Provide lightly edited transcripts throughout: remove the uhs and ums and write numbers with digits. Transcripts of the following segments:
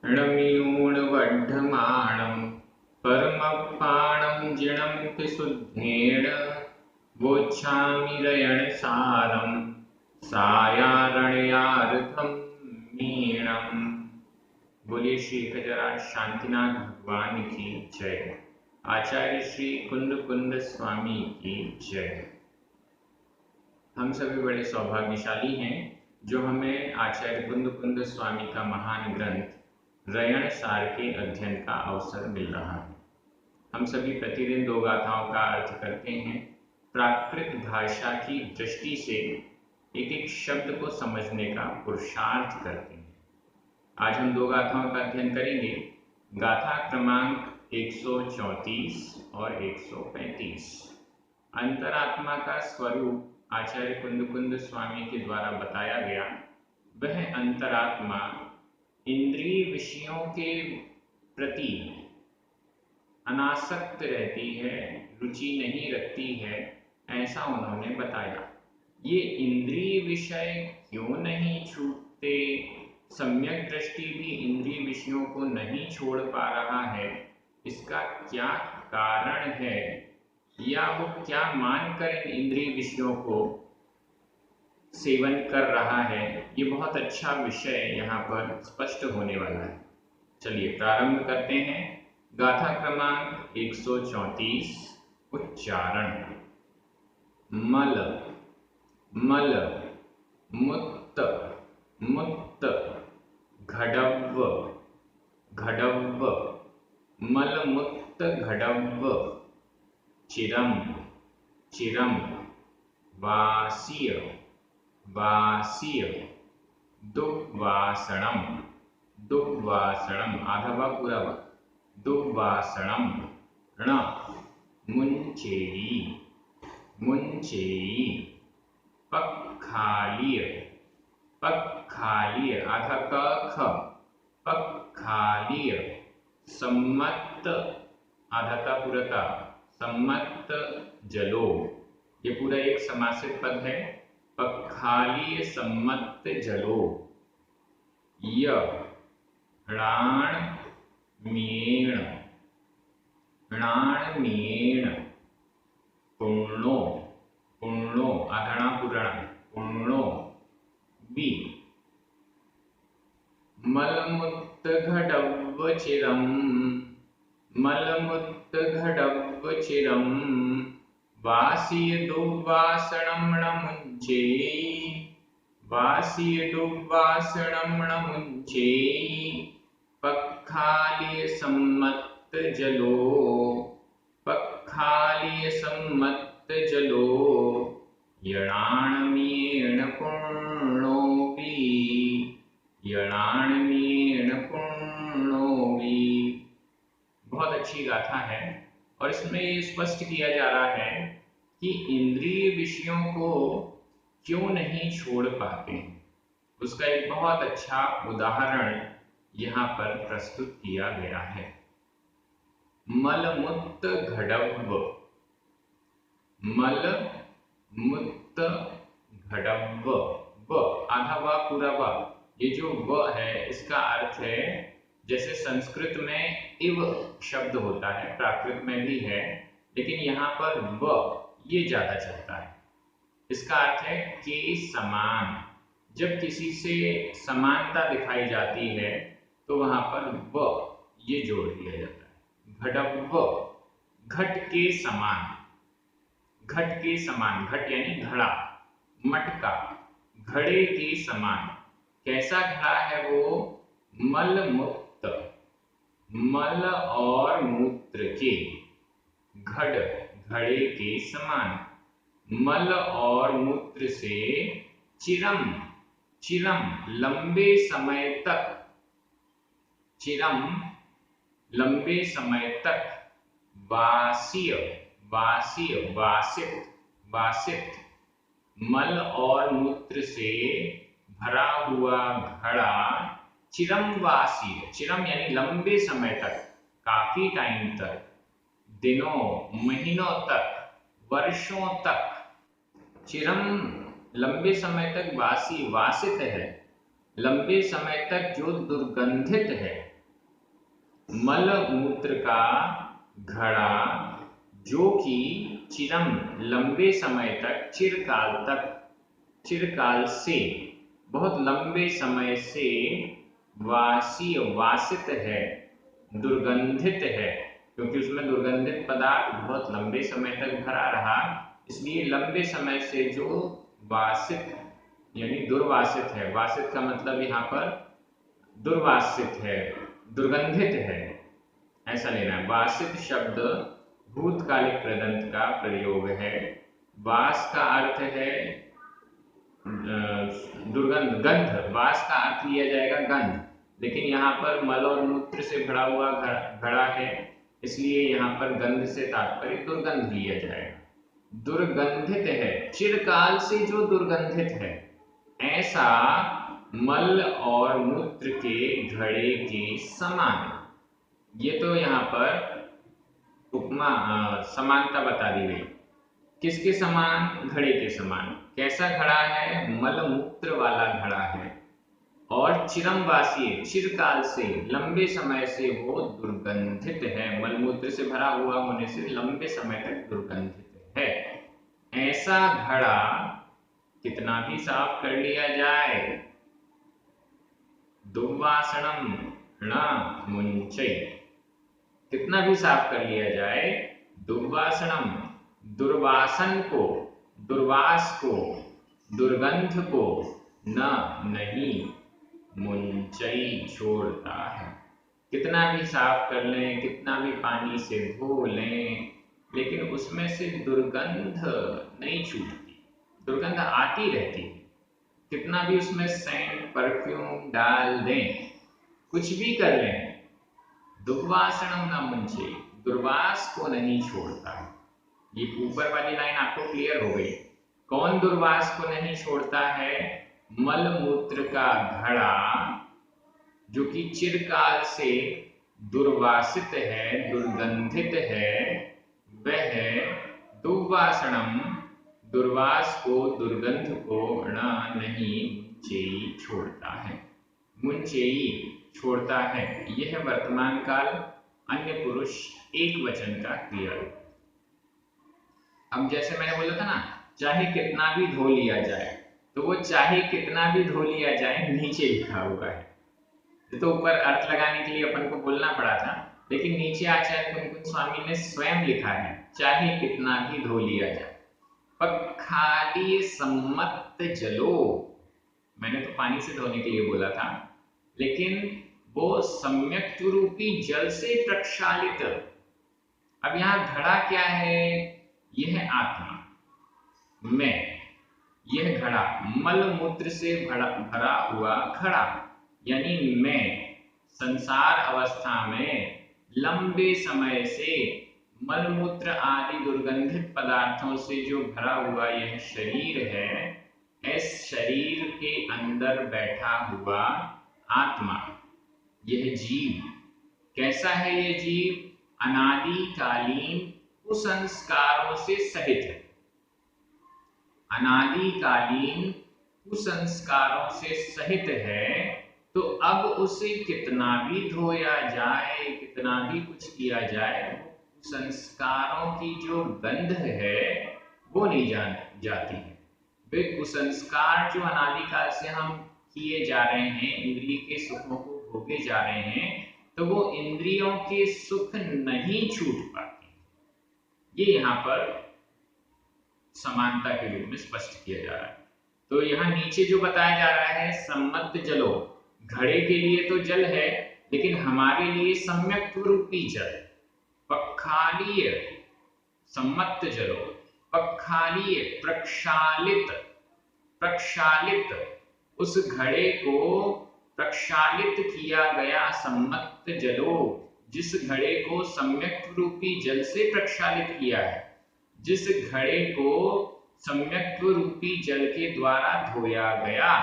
णमीयूणवड्ढमाणं परमपाणं जिणं शुद्धेन वोच्छामि रयणसारं सायारण्यार्थं मीणम्। बोलिए श्री गजराज शांतिनाथ भगवान की जय। आचार्य श्री कुंद कुंद स्वामी की जय। हम सभी बड़े सौभाग्यशाली हैं जो हमें आचार्य कुंद कुंद स्वामी का महान ग्रंथ रयण सार के अध्ययन का अवसर मिल रहा है। हम सभी प्रतिदिन 2 गाथाओं का अर्थ करते हैं, प्राकृत भाषा की दृष्टि से एक एक शब्द को समझने का पुरुषार्थ करते हैं। आज हम 2 गाथाओं का अध्ययन करेंगे, गाथा क्रमांक 134 और 135। अंतरात्मा का स्वरूप आचार्य कुंद कुंद स्वामी के द्वारा बताया गया। वह अंतरात्मा इंद्रिय विषयों के प्रति अनासक्त रहती है, रुचि नहीं रखती है, ऐसा उन्होंने बताया। ये इंद्रिय विषय क्यों नहीं छूटते, सम्यक दृष्टि भी इंद्रिय विषयों को नहीं छोड़ पा रहा है, इसका क्या कारण है, या वो क्या मानकर इन इंद्रिय विषयों को सेवन कर रहा है, ये बहुत अच्छा विषय यहाँ पर स्पष्ट होने वाला है। चलिए प्रारंभ करते हैं। गाथा क्रमांक 134। उच्चारण। मल मल मुत्त मुत्त घडव्व घडव्व मल मुत्त घडव्व चिरम चिरम वासीय वासीय दुग्वासणम दुग्वासणम आधा पूरा दुग्वासणम ण मुंचेयी मुंचेयी पक्खालीय पक्खालीय आधा ख पक्खालीय सम्मत आधा पूरता सम्मत जलो। ये पूरा एक समासित पद है। पक्खालीय सम्मत जलो। णाण मेण णाणमेण पुण्णो पुण्णो आधणा पुराण पुण्णो बी मलमुत्त घडव्व चिरम मलमुत्त घडव्व चिरम वासीय दुग्वासणं ण मुञ्चेयी वासीय दुग्वासणं ण मुञ्चेयी पक्खालीय सम्मत जलो पक्खालीय सम्मत जलो यणाणमेण पुण्णोऽपि यणाणमेण पुण्णोऽपि। बहुत अच्छी गाथा है और इसमें ये स्पष्ट किया जा रहा है कि इंद्रिय विषयों को क्यों नहीं छोड़ पाते हैं। उसका एक बहुत अच्छा उदाहरण यहाँ पर प्रस्तुत किया गया है। मलमुत्त घडव्व मल मुत्त घडव्व व आधा व पूरा व। ये जो व है इसका अर्थ है, जैसे संस्कृत में इव शब्द होता है, प्राकृत में भी है, लेकिन यहाँ पर व ये ज्यादा चलता है। इसका अर्थ है के समान। जब किसी से समानता दिखाई जाती है तो वहां पर व ये जोड़ दिया जाता है। घडव्व घट के समान, घट के समान, घट यानी घड़ा, मटका, घड़े के समान। कैसा घड़ा है वो? मल मुक्त, मल और मूत्र के, घड़ घड़े के समान, मल और मूत्र से चिरम चिरम लंबे समय तक, चिरम लंबे समय तक, वासीय वासीय वासित वासित मल और मूत्र से भरा हुआ घड़ा, चिरम वासीय, चिरम यानी लंबे समय तक, काफी टाइम तक, दिनों महीनों तक, वर्षों तक। चिरम लंबे समय तक, वासी वासित है, लंबे समय तक जो दुर्गंधित है, मल मूत्र का घड़ा जो कि चिरम लंबे समय तक, चिरकाल से, बहुत लंबे समय से वासित है, दुर्गंधित है, क्योंकि उसमें दुर्गंधित पदार्थ बहुत लंबे समय तक भरा रहा, इसलिए लंबे समय से जो वासित यानी दुर्वासित है, वासित का मतलब यहाँ पर दुर्वासित है, दुर्गंधित है, ऐसा लेना है। वासित शब्द भूतकालिक प्रदंत का प्रयोग है। वास का अर्थ है दुर्गंध, गंध, वास का अर्थ लिया जाएगा गंध, लेकिन यहाँ पर मल और मूत्र से भरा हुआ घड़ा है, इसलिए यहाँ पर गंध से तात्पर्य दुर्गंध लिया जाएगा। दुर्गंधित है, चिरकाल से जो दुर्गंधित है, ऐसा मल और मूत्र के घड़े के समान। ये तो यहाँ पर उपमा समानता बता दी गई। किसके समान? घड़े के समान। कैसा घड़ा है? मल मूत्र वाला घड़ा है, और चिरमवासी, चिरकाल से, लंबे समय से वो दुर्गंधित है, मल मूत्र से भरा हुआ होने से लंबे समय तक दुर्गंधित है। ऐसा घड़ा कितना भी साफ कर लिया जाए, दुर्वासनम न मुंचै, कितना भी साफ कर लिया जाए, दुर्वासनम, दुर्वासन को, दुर्वास को, दुर्गंध को, न नहीं, मुंचई छोड़ता है। कितना भी साफ कर लें, कितना भी पानी से धो लें, लेकिन उसमें से दुर्गंध नहीं छूटती, दुर्गंध आती रहती है। कितना भी उसमें सेंट, परफ्यूम डाल दें, कुछ भी कर लें, दुर्वासनम न मुंचे, दुर्वास को नहीं छोड़ता है। ये ऊपर वाली लाइन आपको क्लियर हो गई। कौन दुर्वास को नहीं छोड़ता है? मल मूत्र का घड़ा जो कि चिरकाल से दुर्वासित है, दुर्गंधित है, वह दुर्वासनम, दुर्वास को, दुर्गंध को न नहीं मुंचेई छोड़ता है, मुंचेई छोड़ता है। यह वर्तमान काल अन्य पुरुष एक वचन का क्रिया रूप। अब जैसे मैंने बोला था ना, चाहे कितना भी धो लिया जाए, तो वो चाहे कितना भी धो लिया जाए नीचे लिखा हुआ है। तो ऊपर अर्थ लगाने के लिए अपन को बोलना पड़ा था, लेकिन नीचे आचार्य कुंकुम स्वामी ने स्वयं लिखा है, चाहे कितना भी धो लिया जाए। पखाली सम्मत जलो, मैंने तो पानी से धोने के लिए बोला था, लेकिन वो सम्यक रूपी जल से प्रक्षालित। अब यहाँ घड़ा क्या है? यह आत्मा, मैं, यह घड़ा, मल मूत्र से भरा हुआ घड़ा, यानी मैं संसार अवस्था में लंबे समय से मल मूत्र आदि दुर्गंधित पदार्थों से जो भरा हुआ यह शरीर है, इस शरीर के अंदर बैठा हुआ आत्मा, यह जीव कैसा है? यह जीव अनादिकालीन कुसंस्कारों से सहित है, अनादिकालीन कुसंस्कारों से सहित है। तो अब उसे कितना भी धोया जाए, कितना भी कुछ किया जाए, संस्कारों की जो गंध है वो नहीं जाती है। वे कुसंस्कार जो अनादिकाल से हम किए जा रहे हैं, इंद्रिय के सुखों को भोगे जा रहे हैं, तो वो इंद्रियों के सुख नहीं छूट पाते। ये यहाँ पर समानता के रूप में स्पष्ट किया जा रहा है। तो यहाँ नीचे जो बताया जा रहा है, सम्मत जलो, घड़े के लिए तो जल है, लेकिन हमारे लिए सम्यक रूपी जल, पखालीय, सम्मत जलो, पखालीय, प्रक्षालित, प्रक्षालित, उस घड़े को प्रक्षालित किया गया, सम्मत जलो, जिस घड़े को सम्यक रूपी जल से प्रक्षालित किया है, जिस घड़े को सम्यक रूपी जल के द्वारा धोया गया,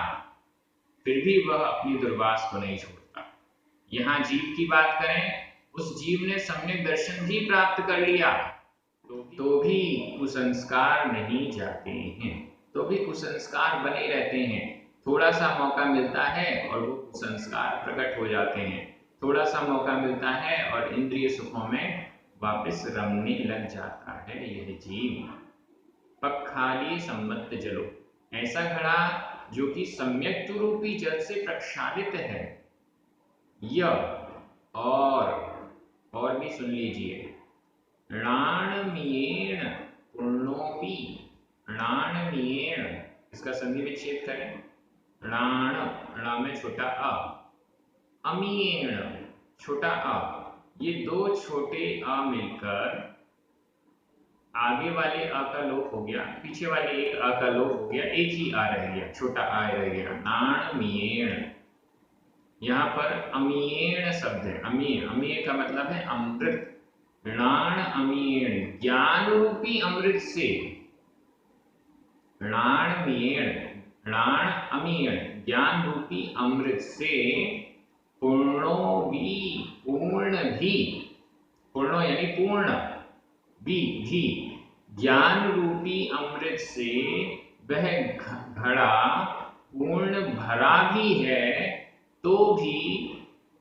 फिर भी वह अपनी दुर्वास को नहीं छोड़ता। यहाँ जीव की बात करें, उस जीव ने सम्यक दर्शन भी प्राप्त कर लिया, तो भी कुसंस्कार नहीं जाते हैं, तो भी कुसंस्कार बने रहते हैं। थोड़ा सा मौका मिलता है और वो कुसंस्कार प्रकट हो जाते हैं, थोड़ा सा मौका मिलता है और इंद्रिय सुखों में वापस रमने लग जाता है यह जीव। पखाली सम्मत जलो, ऐसा घड़ा जो कि सम्यक रूपी जल से प्रक्षालित है। यह और भी सुन लीजिए, णाणमीयेण पूर्णोपि, णाणमीयेण इसका संधि विच्छेद करें, णाण णा में छोटा अ, अमीयेण छोटा अ, ये दो छोटे अ मिलकर आगे वाले अ का लोप हो गया, पीछे वाले एक अ का लोप हो गया, एक ही आ रह गया, छोटा आ रह गया, नाणमीयेण। यहाँ पर अमीयेण शब्द है, अमीय, अमीय का मतलब है अमृत। णाण अमीयेण, ज्ञान रूपी अमृत से, णाणमीयेण, णाण अमीयेण, ज्ञान रूपी अमृत से, पूर्णो भी, पूर्ण भी, पूर्णो यानी पूर्ण, भी ज्ञान रूपी अमृत से वह घड़ा पूर्ण भरा भी है, तो भी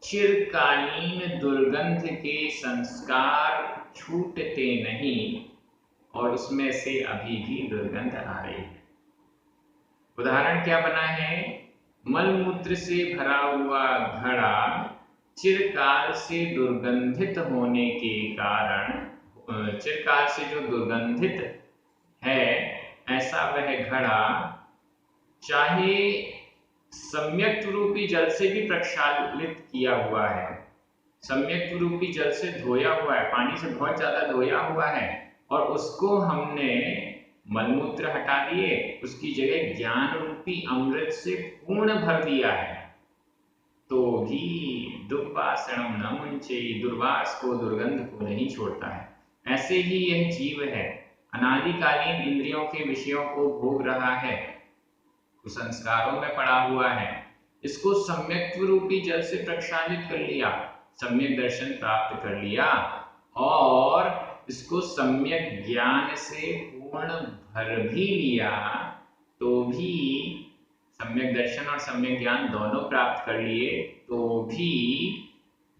चिरकालीन दुर्गंध के संस्कार छूटते नहीं और उसमें से अभी भी दुर्गंध आ रही है। उदाहरण क्या बना है, मलमूत्र से भरा हुआ घड़ा चिरकाल से दुर्गंधित होने के कारण, चिरकाल से जो दुर्गंधित है ऐसा वह घड़ा चाहे सम्यक रूपी जल से भी प्रक्षालित किया हुआ है, सम्यक रूपी जल से धोया हुआ है, पानी से बहुत ज्यादा धोया हुआ है, और उसको हमने मलमूत्र हटा दिए, उसकी जगह ज्ञान रूपी अमृत से पूर्ण भर दिया है, तो भी दुर्वासनम न मुंचे, दुर्वास को, दुर्गंध को नहीं छोड़ता है। ऐसे ही यह जीव है, अनादिकालीन इंद्रियों के विषयों को भोग रहा है, संस्कारों में पड़ा हुआ है, इसको सम्यक रूपी जल से प्रक्षालित कर लिया, सम्यक दर्शन प्राप्त कर लिया और इसको सम्यक ज्ञान से पूर्ण भर भी लिया, तो भी सम्यक दर्शन और सम्यक ज्ञान दोनों प्राप्त कर लिए, तो भी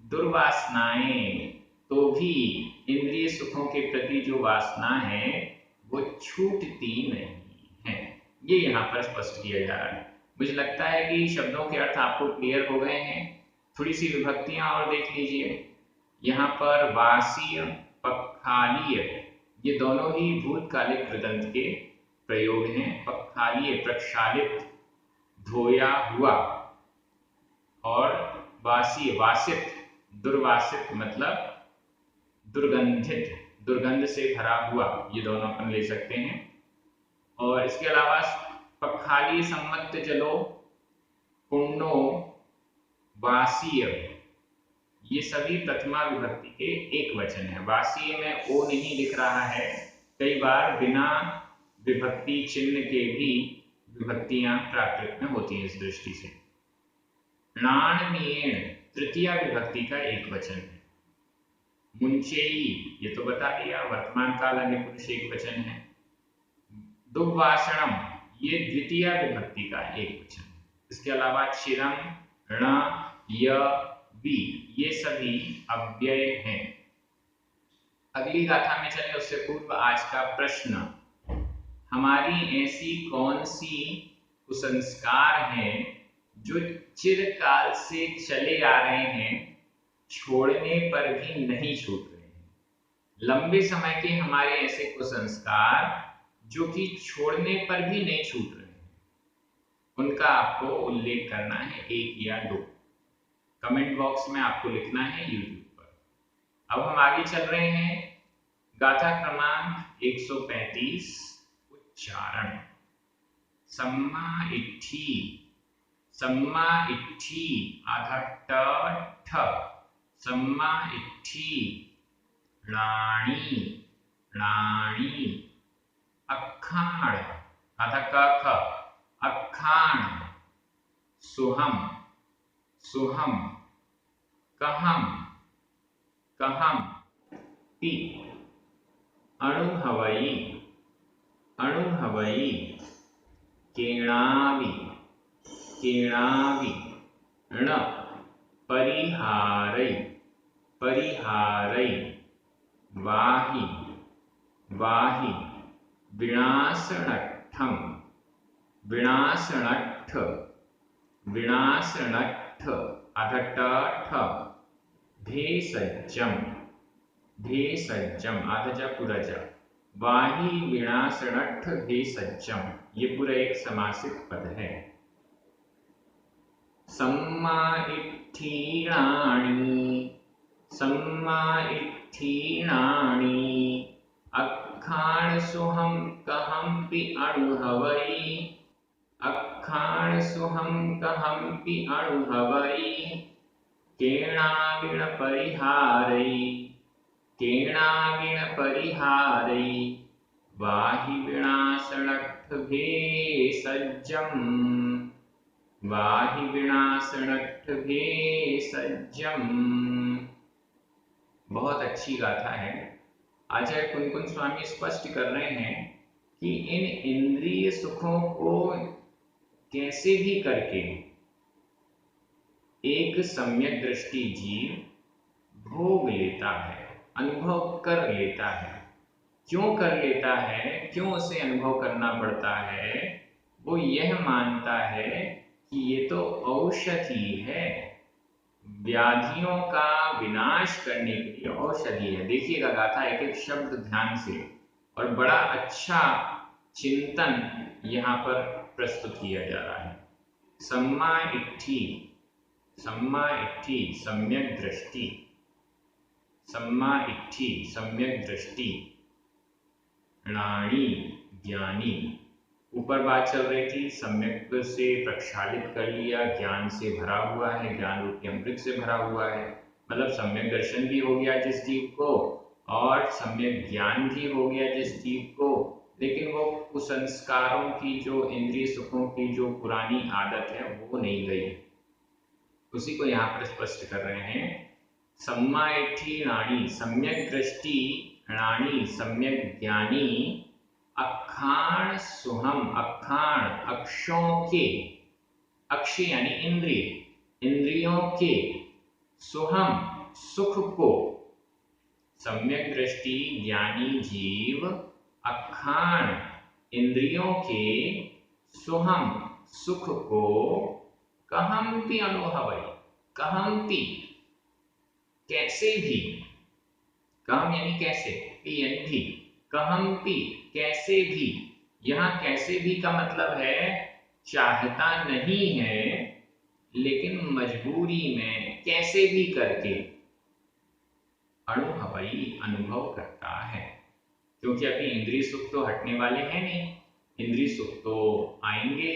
दुर्वासनाएं, तो भी इंद्रिय सुखों के प्रति जो वासना है वो छूटती नहीं है। ये यहाँ पर स्पष्ट किया जा रहा है। मुझे लगता है कि शब्दों के अर्थ आपको क्लियर हो गए हैं। थोड़ी सी विभक्तियां और देख लीजिए। यहाँ पर वासीय, पखालीय, ये दोनों ही भूतकालिक कृदंत के प्रयोग हैं। पखालीय प्रक्षालित, धोया हुआ, और वासीय वासित, दुर्वासित मतलब दुर्गंधित, दुर्गंध से भरा हुआ, ये दोनों अपन ले सकते हैं। और इसके अलावा पखाली सम्मत जलो, पुण्यो, वासीय, ये सभी प्रथमा विभक्ति के एक वचन है। वासीय में ओ नहीं दिख रहा है, कई बार बिना विभक्ति चिन्ह के भी विभक्तियां प्राकृत में होती हैं इस दृष्टि से। णाणमीयेण तृतीया विभक्ति का एक वचन है। मुंचेई, ये तो बता दिया, वर्तमान काल अन्य पुरुष एक वचन है। दुर्वासनम, ये द्वितीय विभक्ति का एक वचन है। इसके अलावा चिरम, ण, य, वि, ये सभी अव्यय हैं। अगली गाथा में चले उससे पूर्व आज का प्रश्न, हमारी ऐसी कौन सी कुसंस्कार हैं जो चिरकाल से चले आ रहे हैं, छोड़ने पर भी नहीं छूट रहे हैं। लंबे समय के हमारे ऐसे कुसंस्कार जो कि छोड़ने पर भी नहीं छूट रहे हैं, उनका आपको उल्लेख करना है, एक या दो। कमेंट बॉक्स में आपको लिखना है YouTube पर। अब हम आगे चल रहे हैं। गाथा क्रमांक 135, उच्चारण। सम्मा इट्ठी, सम्मा इट्ठी आधा ट ठ, सम्मा इट्ठी, णाणी, णाणी, अखाण आधा क ख, अखाण, सुहम, सुहम, कहम, कहम, ति, अणुहवई, अणुहवई, केणावि, केणावि, ण, परिहारै परिहारै, वाहि वाहि, विनाशनट्ठम विनाशनट्ठ विनाशनट्ठ, आधा ट ठ, भेषजम भेषजम, आधा जा पूरा जा, वाहि विनाशनट्ठ भेषजम, ये पूरा एक समासित पद है। सम्मा इत्थीणानि सम्मा इत्थीणानि, अक्खाण सुहं कहंपि अणुहवै अक्खाण सुहं कहंपि अणुहवै, केणाविण परिहारै केणाविण परिहारै, वाहि विनाशनट्ठ भेषजम वाहि विनाशनट्ठ भेषजम। बहुत अच्छी गाथा है। आचार्य कुनकुन स्वामी स्पष्ट कर रहे हैं कि इन इंद्रिय सुखों को कैसे भी करके एक सम्यक दृष्टि जीव भोग लेता है, अनुभव कर लेता है। क्यों कर लेता है, क्यों उसे अनुभव करना पड़ता है? वो यह मानता है कि ये तो औषधि है, व्याधियों का विनाश करने के लिए औषधि है। देखिएगा गाथा एक एक शब्द ध्यान से, और बड़ा अच्छा चिंतन यहाँ पर प्रस्तुत किया जा रहा है। सम्मा इत्थि सम्यक दृष्टि, सम्मा इत्थि सम्यक दृष्टि, णाणि ज्ञानी, ऊपर बात चल रही थी सम्यक से प्रक्षालित कर लिया, ज्ञान से भरा हुआ है, ज्ञान रूपी अमृत से भरा हुआ है, मतलब सम्यक दर्शन भी हो गया जिस जीव को, और सम्यक ज्ञान भी हो गया जिस जीव को, लेकिन वो कुसंस्कारों की, जो इंद्रिय सुखों की जो पुरानी आदत है वो नहीं गई। उसी को यहाँ पर स्पष्ट कर रहे हैं। सम्मा इत्थि णाणि, सम्यक दृष्टि, णाणि सम्यक ज्ञानी, अक्खाण सुहम, अक्खाण अक्षों के, अक्ष यानी इंद्रिय, इंद्रियों के, सुहम सुख को, सम्यक दृष्टि ज्ञानी जीव अक्खाण इंद्रियों के सुहम सुख को, कहंपि अनुभवै, कहंपि कैसे भी, कहम यानी कैसे, पी यानी भी, कहंपि कैसे भी, यहाँ कैसे भी का मतलब है चाहता नहीं है लेकिन मजबूरी में कैसे भी करके अनुभवई अनुभव करता है, क्योंकि अभी इंद्रिय सुख तो हटने वाले हैं नहीं, इंद्रिय सुख तो आएंगे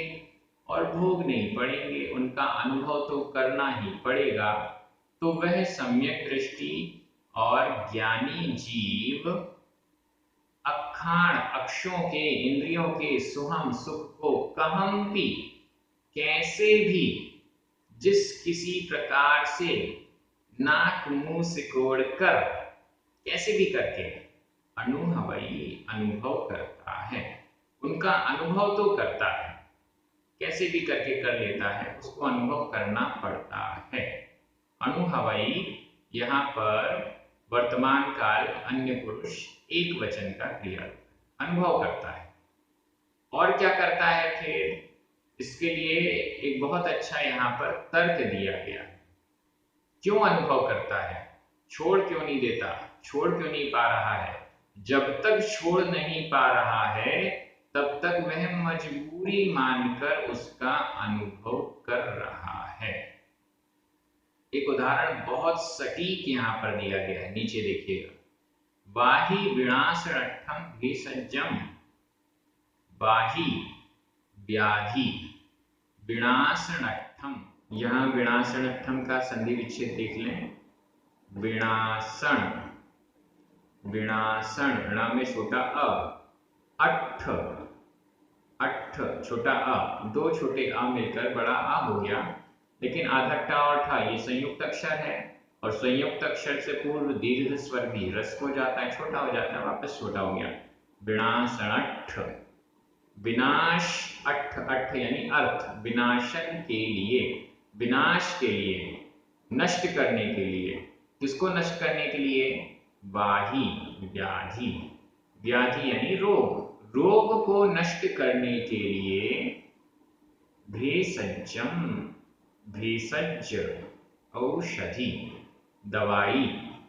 और भोगने ही पड़ेंगे, उनका अनुभव तो करना ही पड़ेगा। तो वह सम्यक दृष्टि और ज्ञानी जीव अक्खाण अक्षों के, इंद्रियों के सुहम सुख को, कहंपि कैसे भी, जिस किसी प्रकार से, नाक मुंह सिकोड़ कर, कैसे भी करके, अनुभवई अनुभव करता है, उनका अनुभव तो करता है, कैसे भी करके कर लेता है, उसको अनुभव करना पड़ता है। अनुभवई यहाँ पर वर्तमान काल अन्य पुरुष एक वचन का क्रिया, अनुभव करता है। और क्या करता है फिर? इसके लिए एक बहुत अच्छा यहाँ पर तर्क दिया गया। क्यों अनुभव करता है? छोड़ क्यों नहीं देता, छोड़ क्यों नहीं पा रहा है? जब तक छोड़ नहीं पा रहा है तब तक वह मजबूरी मानकर उसका अनुभव कर रहा है। एक उदाहरण बहुत सटीक यहाँ पर दिया गया है, नीचे देखिएगा। वाहि विनाशनट्ठम भेषजम, वाहि व्याधि, विनाशनट्ठम, यहाँ विनाशनट्ठम का संधि विच्छेद देख लें। विनाशन, विनाशन ण में छोटा अ, अट्ठ, अट्ठ छोटा अ, दो छोटे अ मिलकर बड़ा आ हो गया, लेकिन आधा ट और ठ ये संयुक्त अक्षर है, और संयुक्त अक्षर से पूर्व दीर्घ स्वर भी रस हो जाता है, छोटा हो जाता है, वापस छोटा हो गया। विनाशनट्ठ, विनाश, अट्ठ, अट्ठ यानी अर्थ, विनाशन के लिए, विनाश के लिए, नष्ट करने के लिए। किसको नष्ट करने के लिए? वाही, व्याधि, व्याधि यानी रोग, रोग को नष्ट करने के लिए भेषजम, भेषज औषधि, दवाई,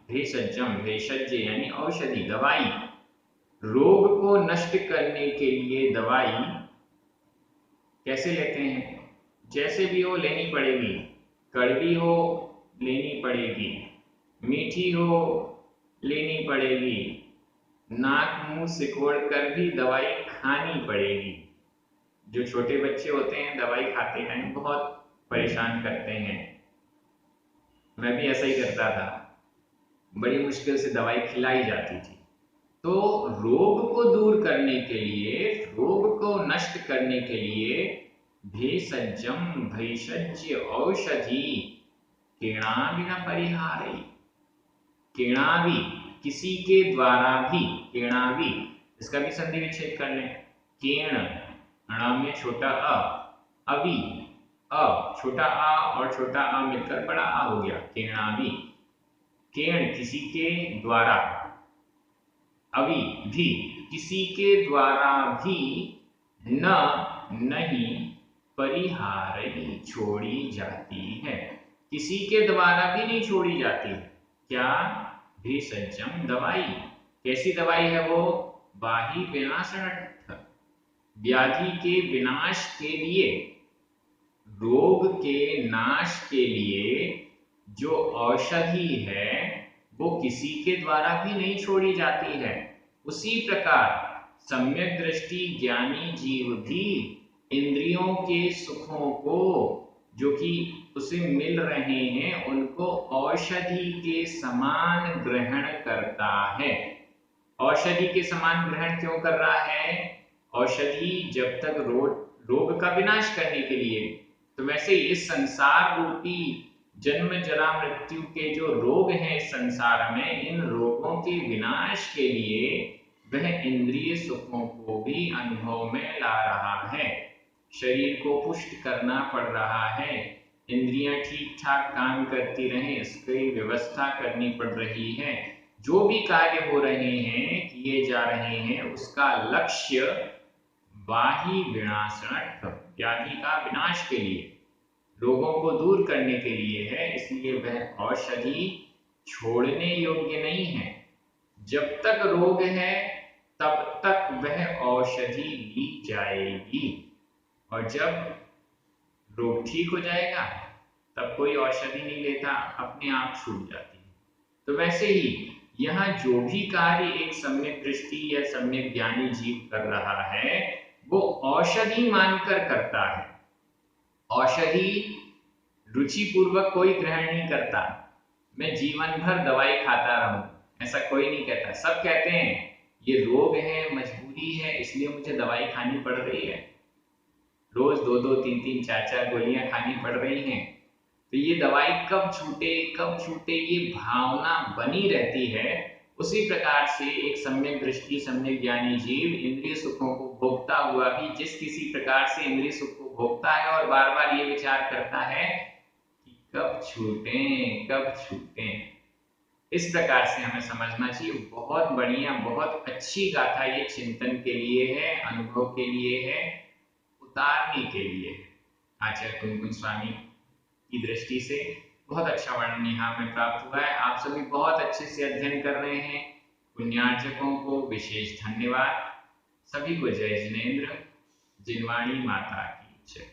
भेषजम, भेषज यानी औषधि, दवाई, रोग को नष्ट करने के लिए दवाई कैसे लेते हैं? जैसे भी हो लेनी पड़ेगी, कड़वी हो लेनी पड़ेगी, मीठी हो लेनी पड़ेगी, नाक मुंह सिकोड़ कर भी दवाई खानी पड़ेगी। जो छोटे बच्चे होते हैं दवाई खाते टाइम बहुत परेशान करते हैं, मैं भी ऐसा ही करता था, बड़ी मुश्किल से दवाई खिलाई जाती थी। तो रोग को दूर करने के लिए, रोग को नष्ट करने के लिए भेषजम, भेषज औषधि किणावि न परिहारी, किणावि किसी के द्वारा भी, किणावि इसका भी संधि विच्छेद कर लें, केण ण में छोटा अ, अवि, अ छोटा आ और छोटा आ मिलकर बड़ा आ हो गया, केणावि, केण किसी के द्वारा, अवि भी किसी के द्वारा भी, न नहीं परिहारी छोड़ी जाती है, किसी के द्वारा भी नहीं छोड़ी जाती। क्या? भेषजम दवाई, कैसी दवाई है वो? वाही विनाशनार्थ, व्याधि के विनाश के लिए, रोग के नाश के लिए जो औषधि है वो किसी के द्वारा भी नहीं छोड़ी जाती है। उसी प्रकार सम्यक दृष्टि ज्ञानी जीव भी इंद्रियों के सुखों को जो कि उसे मिल रहे हैं उनको औषधि के समान ग्रहण करता है। औषधि के समान ग्रहण क्यों कर रहा है? औषधि जब तक रोग का विनाश करने के लिए, तो वैसे इस संसार रूपी जन्म जरा मृत्यु के जो रोग हैं इस संसार में, इन रोगों के विनाश के लिए वह इंद्रिय सुखों को भी अनुभव में ला रहा है, शरीर को पुष्ट करना पड़ रहा है, इंद्रियां ठीक ठाक काम करती रहें इसकी व्यवस्था करनी पड़ रही है। जो भी कार्य हो रहे हैं, किए जा रहे हैं, उसका लक्ष्य वाही विनाशार्थ, व्याधि का विनाश के लिए, रोगों को दूर करने के लिए है। इसलिए वह औषधि छोड़ने योग्य नहीं है। जब तक रोग है तब तक वह औषधि ली जाएगी, और जब रोग ठीक हो जाएगा तब कोई औषधि नहीं लेता, अपने आप छूट जाती है। तो वैसे ही यहाँ जो भी कार्य एक सम्यक दृष्टि या सम्यक ज्ञानी जीव कर रहा है वो औषधि मानकर करता है। औषधि रुचि पूर्वक कोई ग्रहण नहीं करता, मैं जीवन भर दवाई खाता रहूं, ऐसा कोई नहीं कहता। सब कहते हैं ये रोग है, मजबूरी है, इसलिए मुझे दवाई खानी पड़ रही है, रोज 2-2, 3-3, 4-4 गोलियां खानी पड़ रही हैं। तो ये दवाई कब छूटे कब छूटे ये भावना बनी रहती है। उसी प्रकार से एक सम्यक दृष्टि सम्यक ज्ञानी जीव इंद्रिय सुखों को भोगता हुआ भी जिस किसी प्रकार से इंद्रिय सुख को भोगता है और बार बार ये विचार करता है कि कब छूटें कब छूटें, इस प्रकार से हमें समझना चाहिए। बहुत बढ़िया, बहुत अच्छी गाथा ये चिंतन के लिए है, अनुभव के लिए है, उतारने के लिए है। आचार्य कुंकुम स्वामी की दृष्टि से बहुत अच्छा वर्णन यहाँ में प्राप्त हुआ है। आप सभी बहुत अच्छे से अध्ययन कर रहे हैं, पुण्यार्चकों को विशेष धन्यवाद। सभी को जय जिनेन्द्र, जिनवाणी माता की जय।